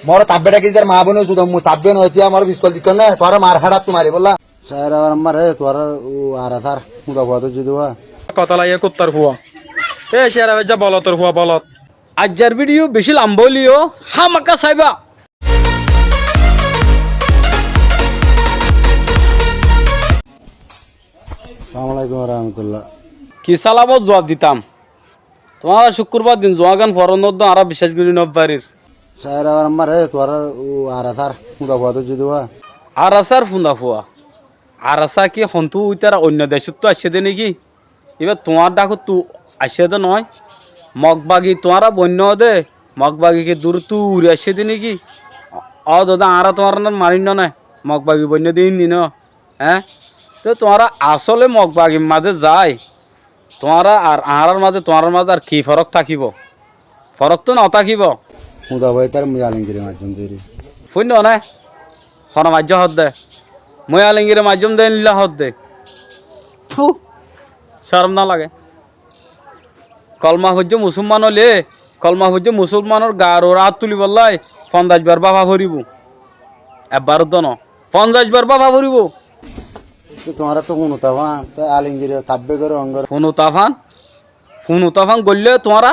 মোর তাব্বেটা কি তার মা বোনে শুধু মু তাব্বে নয় আমার বিস্কল দিক না তোর মার হাড়া তোমারে বললা স্যার আমার তোর আর স্যার মুদা বাদ যদি কথা লাগে কুত্তার হুয়া এ শেরা যা বলতর হুয়া বলত আজ্জার ভিডিও বেশি লাম্বলিও হামাকা সাইবা আসসালামু আলাইকুম রাহমাতুল্লাহ কি সালামত জবাব দিতাম তোমার শুক্রবার দিন জোয়াগান ফরনদ আর বিশ্বাস করি নবারির স্যার আমার তোর আর স্যার মুদা বাদ যদি আর আসার ফুন্দা ফুয়া আর আসা কি হন্তু তারা অন্য দেশত তো আসছে দে নাকি এবার তোমার ডাকো তু আসছে দে নয় মগবাগি তোমারা বন্য দে মগবাগি কি দূর তু উড়ে আসছে দে নাকি দাদা আরা তোমার না মারিন না মগবাগি বন্য দিন নি ন হ্যাঁ তো তোমারা আসলে মগবাগির মাঝে যায় তোমারা আর আহার মাঝে তোমার মাঝে আর কি ফরক থাকিব ফরক তো না থাকিব মুদা ভাই তার মুয়ালিঙ্গির মাধ্যম দেরি শুন্য না খন মাজ্য হত দে ময়ালিঙ্গির মাধ্যম দে নিলা হত দে থু শরম না লাগে কলমা হজ্য মুসলমান হলে কলমা হজ্য মুসলমানের গার ওর হাত তুলি বললাই 50 বার বাবা ভরিব একবার তো ন 50 বার বাবা ভরিব তোমার তো হুনুতাফান তাই আলিঙ্গির তাব্বে করে অঙ্গর হুনুতাফান গললে তোমারা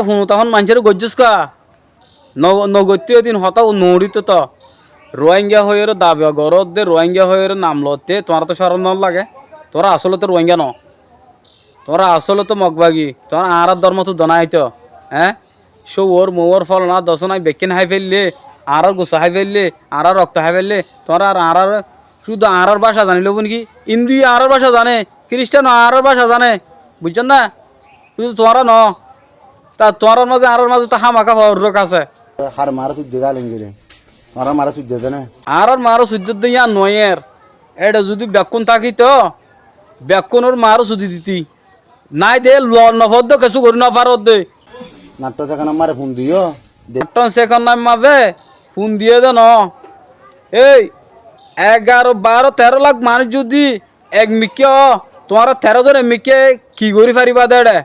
হুনুতাফান মানুষের গজ্জুস কা নগত্য দিন হতা নড়িত তো রোহিঙ্গা হয়ে দাবি গরত দে রোহিঙ্গা হয়ে নাম লতে তোমার তো শরম ন লাগে তোরা আসলে তো রোহিঙ্গা ন তোরা আসলে তো মগবাগি তোমার আর ধর্ম তো দনাইতো হ্যাঁ সৌর মৌর ফল না দশ নাই বেকিন হাই ফেললে আর গোসা হাই ফেললে আর রক্ত হাই ফেললে তোরা আর শুধু আর ভাষা জানিল কি হিন্দু আর ভাষা জানে খ্রিস্টান আর ভাষা জানে বুঝছেন না শুধু তোরা ন তা তোর মাঝে আর মাঝে তো হামাকা রোগ আছে হার মারা সুদ্ধ আলিঙ্গিরে মারা মারা সুদ্ধ না আর মারো সূর্য দিয়া নয়ের এটা যদি ব্যাকুন থাকি তো ব্যাকুনের মারো সুদি দিতি নাই দে নফদ কিছু করি না পারত দে নাট্য সেখানে মারে ফোন দিও নাট্টন সেখান নাম মাবে ফোন দিয়ে দে ন এই 11 12 13 লাখ মানুষ যদি এক মিকে তোমার 13 জন মিকে কি করি পারিবা দে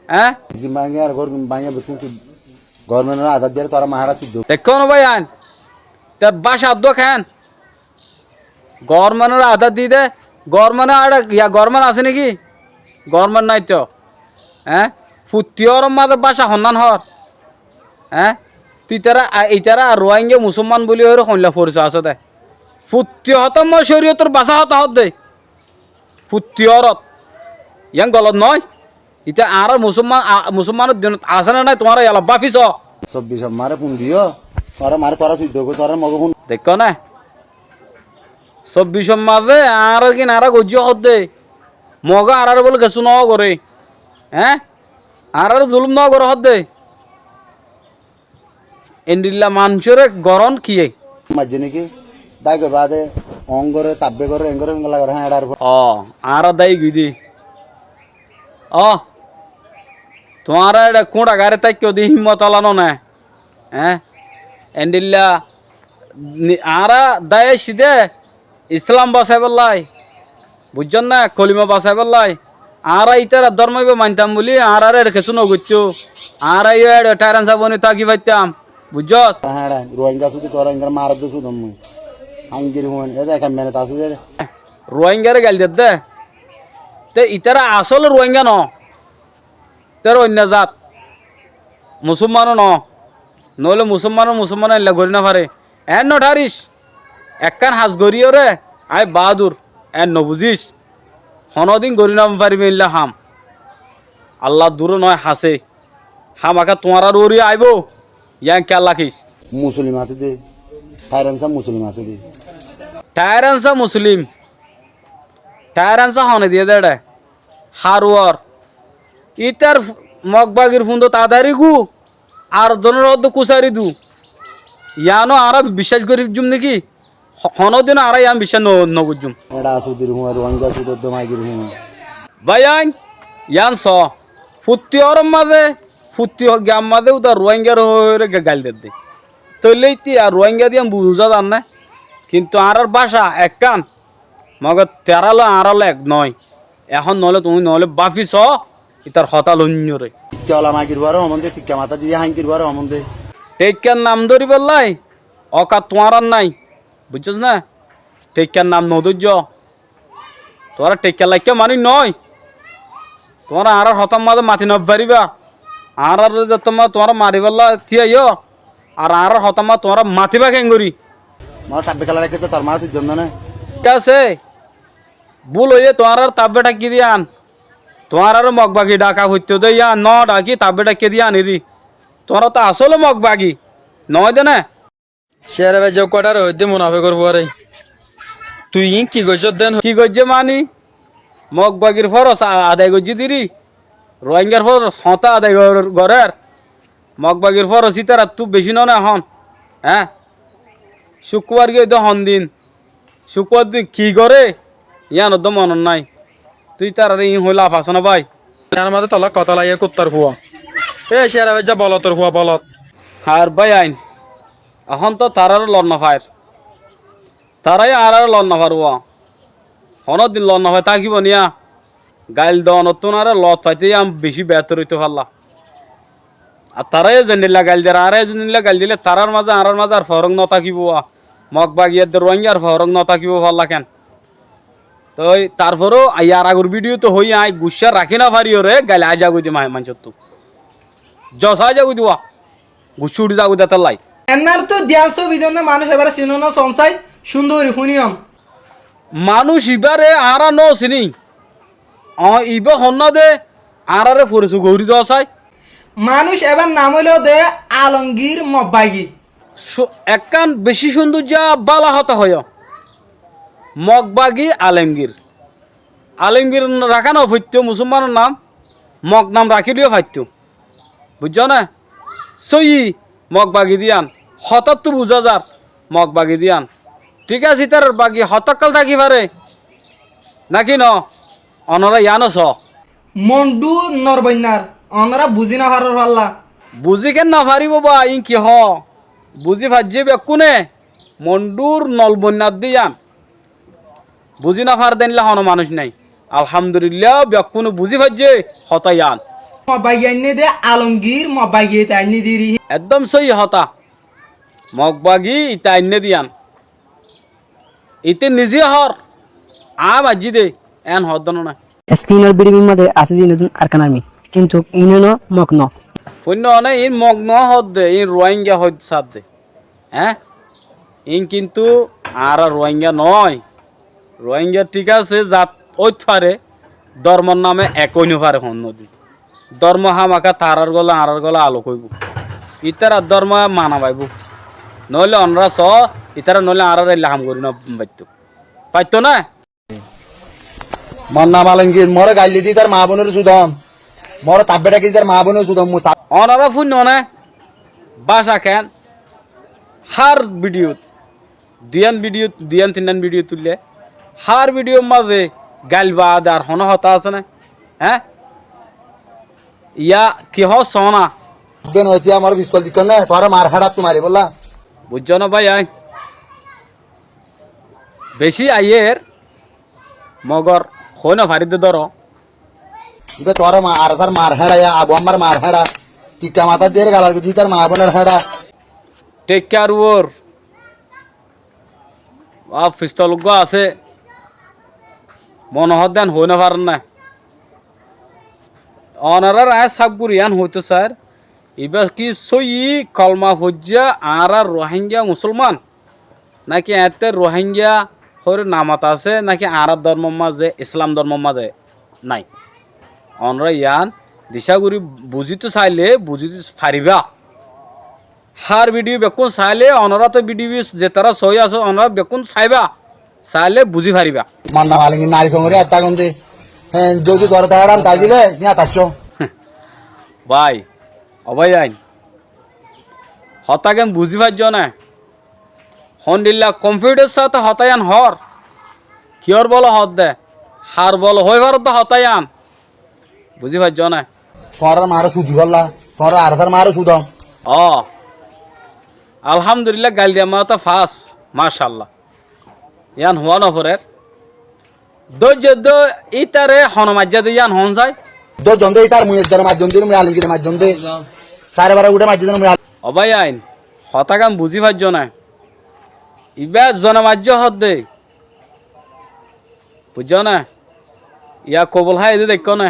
হ্যাঁ বাঙে আর ঘর বাঙে বেতন গভর্নমেন্টের আধার দিয়ে তোরা মাহারা সুদ্ধ দেখো না ভাই আন তা বাস আদ্য খান গভর্নমেন্টের আধার দিয়ে দে গভর্নমেন্ট আছে নাকি গভর্নমেন্ট নাই তো হ্যাঁ ফুটিয়র মাঝে বাসা সন্ধান হর হ্যাঁ ইতারা রোহিঙ্গা মুসলমান বলি হয়ে সন্ধ্যা পরিচয় আছে দে ফুটি হতম শরীয়তর বাসা হত হত দে ফুটিয়রত ইয়াং গলত নয় ইতা আর মুসলমানের দিনত আছে না নাই তোমার এলা বাফিস 24 মারে ফোন দিও তোরা মারে তোরা সুদ্ধ তোরা মগ ফোন দেখো না 24 মাঝে আর কি নারা গজ্য হত দে মগ আর বলে গেছু ন করে হ্যাঁ আর জুলুম ন করে হত দে এন্ডিল্লা মানুষের গরম কি মাঝে নাকি দাগে বাদে অঙ্গরে তাব্বে করে এঙ্গরে এঙ্গলা করে হ্যাঁ এডার আর দাই গিদি তোমার এটা কোঁটা গাড়ি তাই কেউ দি হিম্মত আলানো না হ্যাঁ এন্ডিল্লা আর দায় সিদে ইসলাম বাসাই বললাই বুঝছেন না কলিমা বাসাই বললাই আর ইতার ধর্মইব মানতাম বলি আর রেখেছো নগত্য আর টাইরান সাবনি তাকি পাইতাম বুঝছস হ্যাঁ রোহিঙ্গা শুধু তোরা এঙ্গরা মারা দে শুধু আঙ্গির হুন এ দেখা মেনে তাসে রোহিঙ্গারে গাল দে তে ইতারা আসল রোহিঙ্গা ন তের অন্য জাত মুসলমানও ন নহলে মুসলমান এলা গড়ি না পারে এন নঠারিস একখান হাজ গড়িও রে আই বাহাদুর এন নবুঝিস হনদিন গড়ি না পারিবে ইল্লা হাম আল্লাহ দূর নয় হাসে হাম আকা তোমার আর ওরি আইব ইয়াং খেয়াল রাখিস মুসলিম আছে দে টাইরানসা মুসলিম আছে দে টায়ারানসা হনে দিয়ে দে হারুয়ার ইতার মগবাগির ফুন্দ তাদারি গু আর জনের অর্ধ কুসারি দু ইয়ানো আর বিশ্বাস করি জুম নাকি হনদিন আর ইয়ান বিশ্বাস নগুজুম এটা আসুদির হুয়া রোহিঙ্গা সুদর দমাইগির হুয়া ভাই ইয়ান স ফুটি অরম মাঝে ফুটি গ্যাম মাঝে উদা রোহিঙ্গার হয়ে গাল দে তৈলেই আর রোহিঙ্গা দিয়ে বুঝা যান না কিন্তু আর বাসা এক কান মগর তেরালো আড়ালো এক নয় এখন নহলে তুমি নহলে বাফিস ইতার হতাল অন্য রে চলা মাগির বারো অমন্দে টিকা মাথা দিয়ে হাঙ্কির বারো অমন্দে টেক্কার নাম ধরি বললাই অকাত তোমার আর নাই বুঝছস না টেক্কার নাম নদুর্য তোরা টেক্কা লাইকা মানি নয় তোমরা আর হতাম মাঝে মাতি নবারিবা আর তোমার মারি বললা থিয়াইও আর হতাম তোমরা মাতিবা কেঙ্গুরি আমার তাব্বে খেলা রেখে তো তোর মা তুই জন্য না ঠিক আছে ভুল হইয়ে তোমার আর তাব্বে ডাকি দিয়ান তোমার আর মগবাগি ডাকা হইতে দিয়া ন ডাকি তাব্বে ডাকি দিয়া আনিরি তোমরা তো আসলে মগবাগি নয় দে না শেয়ারে ভাই যে কটার হইতে মুনাফে করবো আরে তুই কি কইছ দেন কি করছে মানি মগবাগির ফরস আদায় করছি দিরি রোহিঙ্গার ফরস হতা আদায় ঘরের মগবাগির ফরস ইতারা তু বেশি ন না হন হ্যাঁ শুক্রবার গিয়ে তো হন দিন শুক্রবার দিন কি করে ইয়ান তো মন নাই তুই তার ই হইলা আফাস না ভাই তার মাঝে তলা কথা লাগিয়ে কুত্তার হুয়া এ শেয়ারে ভাই যা বলতর হুয়া বলত আর ভাই আইন এখন তো তারার লন না ফায়ার তারাই আর লন না ফারুয়া হনত দিন লন না ফায় থাকিব নিয়া গাইল দন নতুন আর লত পাইতে বেশি বেতর হইতে পারলা আর তারাই জেনিলা গাইল দিয়ে আর জেনিলা গাইল দিলে তারার মাঝে আর ফরং ন থাকিব মগ বাগিয়ার রোহিঙ্গার ফরং ন থাকিব পারলা কেন তো তারপরও ইয়ার আগর ভিডিও তো হই আই গুসা রাখি না পারিও রে গাইলে আজ যাগু দি মাহে মানুষ তো জসা যাগু দিওয়া গুসু উঠি যাগু দেতার লাই এনার তো দেশ বিধনে মানুষ এবার সিনোনা সংসাই সুন্দরী শুনিয়ম মানুষ ইবারে আরা ন চিনি ইবা হন্না দে আরারে ফরেছু গৌরী দশাই মানুষ এবার নাম হইল দে আলমগীর মব্বাগি একান বেশি সৌন্দর্য বালা হতা হয় মগবাগি আলমগীর রাখা না ফাইত্য মুসলমানের নাম মগ নাম রাখিলিও ফাইত্য বুঝছ না সই মগবাগি দিয়ান হঠাৎ তো বুঝা যার মগবাগি দিয়ান ঠিক আছে তার বাকি হতকাল থাকি পারে নাকি ন অনরা ইয়ানো ছ মন্ডু নরবন্যার অনরা বুঝি না পারার পাল্লা বুঝি কেন না পারিব বা ই কি হ বুঝি ভাজ্যে বেকুনে মন্ডুর নলবন্যার দিয়ান বুঝি না পার দেনলে হন মানুষ নাই আলহামদুলিল্লাহ বেকুনে বুঝি ভাজ্যে হতায়ান মব্বাগি আইনে দে আলমগীর মব্বাগি আইনে দিরি একদম সই হতা মগবাগি ইতা আইনে দিয়ান ইতে নিজে হর আজি দে এন হদন না স্কিনার বিডিবির মধ্যে আছে যে নতুন আরকান আর্মি কিন্তু ইননো মগ্ন পুণ্য অনে ইন মগ্ন হদ দে ইন রোহিঙ্গা হদ সাদ দে হ্যাঁ ইন কিন্তু আর রোহিঙ্গা নয় রোহিঙ্গা ঠিক আছে জাত ওই পারে ধর্মর নামে একই পারে হন নদী ধর্ম হামাকা তারার গলা আরার গলা আলো কইব ইতারা ধর্ম মানা পাইব নইলে অনরা স ইতারা নইলে আরার লাহাম করি না পাইতো না মর নাম আলমগীর মরে গাইলি দি তার মা বোনের সুদম মরে তাব্বে ডাকি তার মা বোনের সুদম অনারা পুণ্য না বাসা কেন হার ভিডিও দুয়ান তিনান ভিডিও তুললে হার ভিডিও মাঝে গাইলবাদ আর হন হতা আছে না হ্যাঁ ইয়া কি হ সোনা বেন হইতে আমার বিস্কল দিক না তোর মার হাড়া তোমারে বললা বুঝছো না ভাই আই বেশি আইয়ের মগর হয় না ভারিতে ধরো ইবে তোর মা আর তার মার হাড়া আবু আমার মার হাড়া টিকা মাথা দিয়ে গালার দি তার মা বোনের হাড়া টেক কেয়ার ওর পিস্তল আছে মনোহর দেন হই না পারেন না অনারার আয় সাবগুরি আন হইতো স্যার এবার কি সই কলমা হজ্জা আর রোহিঙ্গা মুসলমান নাকি এতে রোহিঙ্গা হর নামাত আছে নাকি আর ধর্ম মাঝে ইসলাম ধর্ম মাঝে নাই অনরা ইয়ান দিশাগুড়ি বুঝিতে চাইলে বুঝিতে পারিবা হার ভিডিও বেকুন চাইলে অনরা তো ভিডিও যে তারা সই আছে অনরা বেকুন চাইবা চাইলে বুঝি পারিবা মর নাম আলমগীর নারী সঙ্গে আত্মা গন্ধে হ্যাঁ যদি তোর তাড়াম তাই দিলে নিয়ে তাচ্ছ ভাই অবাই আইন হতাকেন বুঝি পারছ না হন দিল্লা কম্পিউটার সাথে হতায়ান হর কিয়র বল হত দে হার বল হই ভারত হতায়ান বুঝি পারছ না তোর মারো সুদি বললা তোর আর তার মারো সুদম ও আলহামদুলিল্লাহ গাল দিয়া মা তো ফাস মাশাল্লাহ ইয়ান হওয়া নফরের ধৈর্য ইতারে হনমাজ্জা দিয়ে ইয়ান হন যায় দো জন্দে তার মুয়ের দ্বারা মাধ্যম দিয়ে আলমগীরের মাধ্যম দিয়ে সাড়ে 12 উঠে মাধ্যম দিয়ে অবাই আইন হতাকাম বুঝি পারছ না ইবার জনমাজ্য হত দে বুঝছ না ইয়া কবল হাই দে দেখ না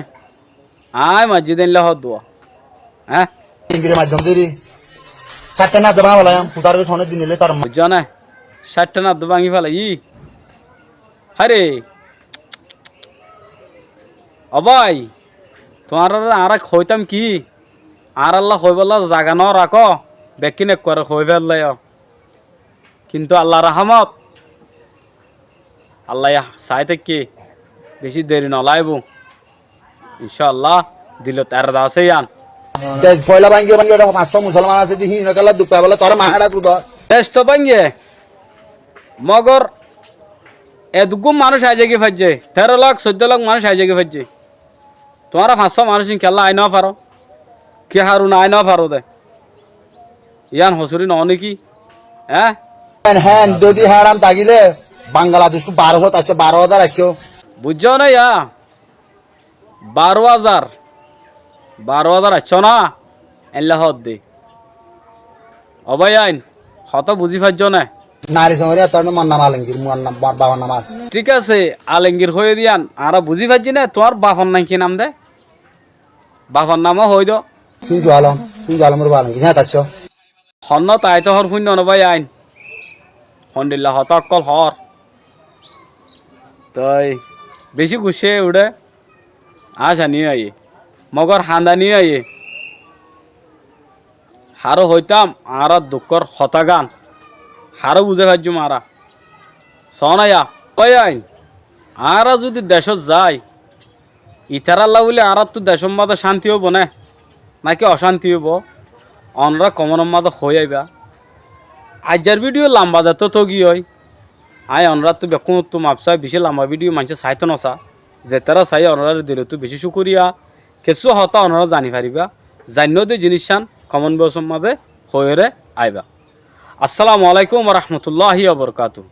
আয় মাঝি দিনলে হত দোয়া হ্যাঁ ইংরেজি মাধ্যম দেরি চারটে না দেবা বলা পুতার ফোনে দিন নিলে তার বুঝছ না 60টা না ভাঙি ফেলা ই হারে অবাই তোমার আর হইতাম কি আর আল্লাহ হইবল্লা জাগা ন রাখ বেকিনে করে হই ফেললাই কিন্তু আল্লাহ রাহমত আল্লাহ চাই থেকে বেশি দেরি নলাইব ইনশাআল্লাহ দিল তার দাসে আন পয়লা ভাঙ্গি ভাঙ্গি ওটা 500 মুসলমান আছে দেখি নকালা দুপা বলে তোর মাহাড়া তুদ বেশ তো ভাঙ্গে মগর এদুগুম মানুষ আই জায়গায় ফাজছে 13 লাখ 14 লাখ মানুষ আই জায়গায় ফাজছে তোমারা 500 মানুষ খেলা আই না পারো কে হারু না আই না পারো দে ইয়ান হসুরি ন নাকি হ্যাঁ হ্যাঁ যদি হারাম তাগিলে বাংলাদেশ 1200 আছে 12000 আছে বুঝছো না ইয়া 12,000 আছো না এল্লাহ দে অবাই আইন হত বুঝি পারছ না নারী সঙ্গে তোর মন নাম আলঙ্গির মন নাম বাবার নাম ঠিক আছে আলেঙ্গির হয়ে দিয়ান আর বুঝি পারছি না তোমার বাপর নাম কি নাম দে বাপর নামও হই দ শুনছো আলমের আলঙ্গির হ্যাঁ তাচ্ছ হন্ন তাই তো হর শূন্য নবাই আইন হন্দিল্লা হত অকল হর তই বেশি গুছিয়ে উড়ে আশা নিয়ে আইয়ে মগর হান্দা নিয়ে আইয়ে হারো হইতাম আর দুঃখর হতাগান হারো বুঝে পারছুম আরা সনাইয়া কই আইন আরা যদি দেশত যায় ইতার আল্লাহ বলে আর তো দেশের মাঝে শান্তি হব না নাকি অশান্তি হব অনরা কমনের মাঝে হয়ে আইবা আজার ভিডিও লম্বা দে তো গি হয় আয় অনরা তো বেকুন তো মাপসা বেশি লম্বা ভিডিও মানুষ চাইতো নসা যে তারা চাই অনরা দিলে তো বেশি শুকুরিয়া কিছু হতা অনরা জানি পারিবা জান্য দে জিনিস চান কমন বসর মাঝে হয়ে আইবা আসসালামু আলাইকুম রহমতুল্লাহি ওয়া বারাকাতুহু।